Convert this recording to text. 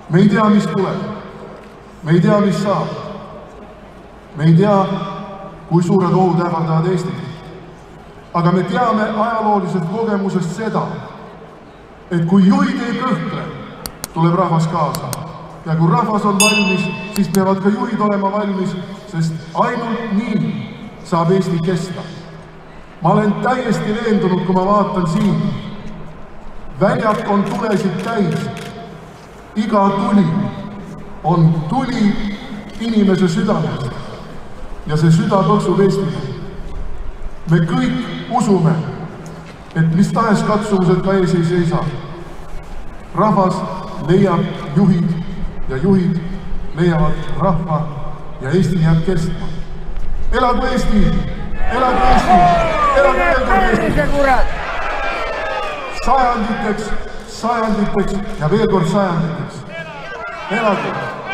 Me ei tea, mis tuleb. Me ei tea, mis saab. Me ei tea, kui suured ohud ähvardavad Eestit. Aga me teame ajaloolisest kogemusest seda, et kui juhid ei kõhkle, tuleb rahvas kaasa. Ja kui rahvas on valmis, siis peavad ka juhid olema valmis, sest ainult nii saab Eesti kesta. Ma olen täiesti veendunud, kui ma vaatan siin. Väljak on tulesid täis. Iga tuli on tuli inimese südamest. Ja see süda põksub Eestile. Me kõik usume, et mis tahes katsumused ka ees ei seisa. Rahvas leiab juhid ja juhid leiavad rahva ja Eesti jääb kestma. Elagu Eesti! Elagu Eesti! Elagu Eesti! Sajanditeks ja veel kord sajanditeks. Elagu!